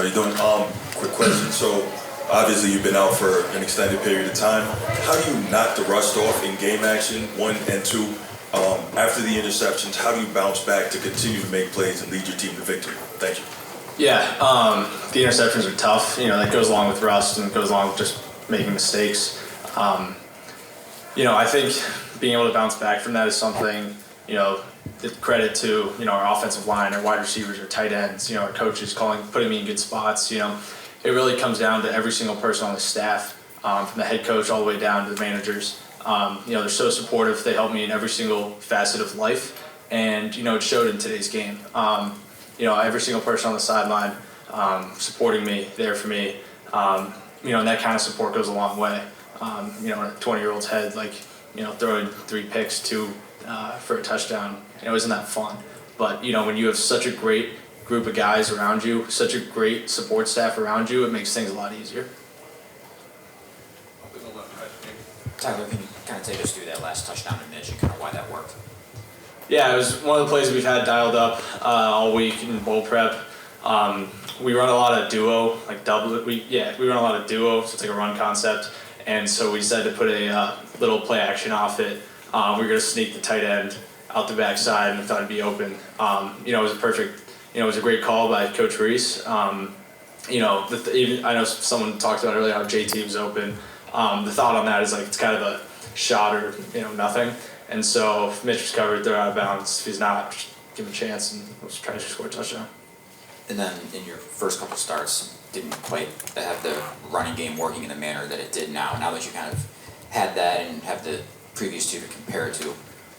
How you doing? Quick question. So, obviously you've been out for an extended period of time. How do you knock the rust off in game action, 1 and 2? After the interceptions, how do you bounce back to continue to make plays and lead your team to victory? Thank you. Yeah, the interceptions are tough. That goes along with rust and goes along with just making mistakes. I think being able to bounce back from that is something, credit to, our offensive line, our wide receivers, our tight ends, our coaches putting me in good spots. It really comes down to every single person on the staff, from the head coach all the way down to the managers. They're so supportive. They help me in every single facet of life. And, it showed in today's game. Every single person on the sideline supporting me, there for me, and that kind of support goes a long way. In a 20-year-old's head, throwing 3 picks, 2 for a touchdown, isn't that fun? But, when you have such a great group of guys around you, such a great support staff around you, it makes things a lot easier. Tyler, can you kind of take us through that last touchdown in Mitch and kind of why that worked? Yeah, it was one of the plays that we've had dialed up all week in bowl prep. We run a lot of duo, we run a lot of duo, so it's like a run concept. And so we decided to put a little play action off it. We were going to sneak the tight end out the backside and thought it'd be open. It was a perfect, it was a great call by Coach Reese. I know someone talked about earlier how JT was open. The thought on that is it's kind of a shot or, nothing. And so if Mitch was covered, they're out of bounds. If he's not, just give him a chance and we'll try to score a touchdown. And then in your first couple starts, didn't quite have the running game working in the manner that it did now. Now that you kind of had that and have the previous 2 to compare it to,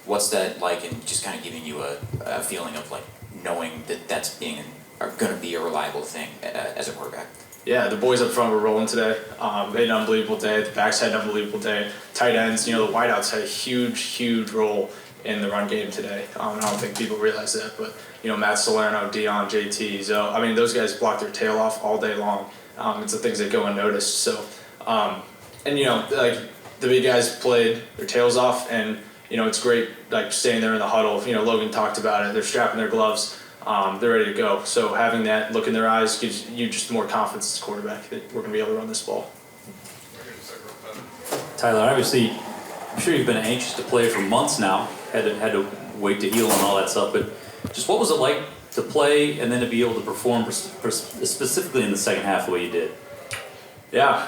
what's that like, and just kind of giving you a feeling of knowing that that's going to be a reliable thing as a quarterback? Yeah, the boys up front were rolling today. They had an unbelievable day. The backs had an unbelievable day. Tight ends, the wideouts had a huge role in the run game today. I don't think people realize that, but Matt Salerno, Dion, JT, Zoe, those guys block their tail off all day long. It's the things that go unnoticed. So, the big guys played their tails off, and it's great staying there in the huddle. Logan talked about it. They're strapping their gloves. They're ready to go. So having that look in their eyes gives you just more confidence as a quarterback that we're going to be able to run this ball. Tyler, obviously, I'm sure you've been anxious to play for months now. Had to wait to heal and all that stuff. But just what was it like to play and then to be able to perform specifically in the second half the way you did? Yeah,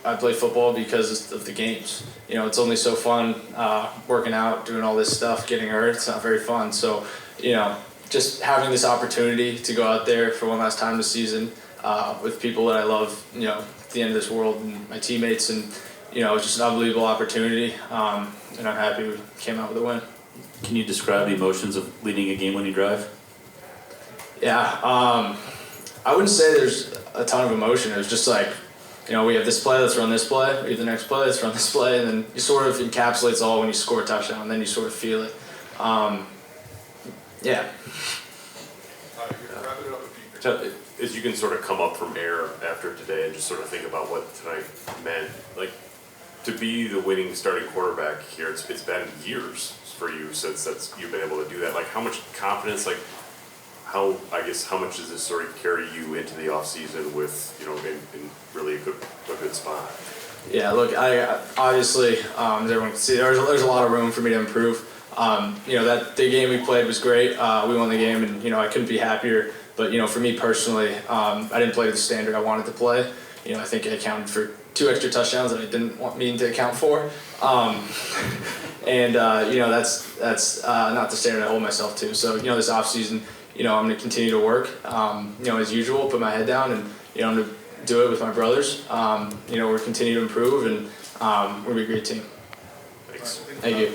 I play football because of the games. It's only so fun working out, doing all this stuff, getting hurt. It's not very fun. So, just having this opportunity to go out there for one last time this season with people that I love, at the end of this world, and my teammates, and it's just an unbelievable opportunity. And I'm happy we came out with a win. Can you describe the emotions of leading a game-winning drive? Yeah, I wouldn't say there's a ton of emotion. It was just we have this play, let's run this play. We have the next play, let's run this play. And then you sort of encapsulates all when you score a touchdown, and then you sort of feel it. Yeah. As you can sort of come up from air after today and just sort of think about what tonight meant, to be the winning starting quarterback here, it's been years for you since you've been able to do that. How much confidence, how much does this sort of carry you into the off season with, in really a good spot? Yeah, look, I obviously, as everyone can see, there's a lot of room for me to improve. That the game we played was great. We won the game, and I couldn't be happier. But for me personally, I didn't play to the standard I wanted to play. I think I accounted for 2 extra touchdowns that I didn't mean to account for. That's not the standard I hold myself to. So this off season, I'm going to continue to work, as usual, put my head down, and I'm going to do it with my brothers. We're continue to improve, and we're going to be a great team. Thanks. Thank you.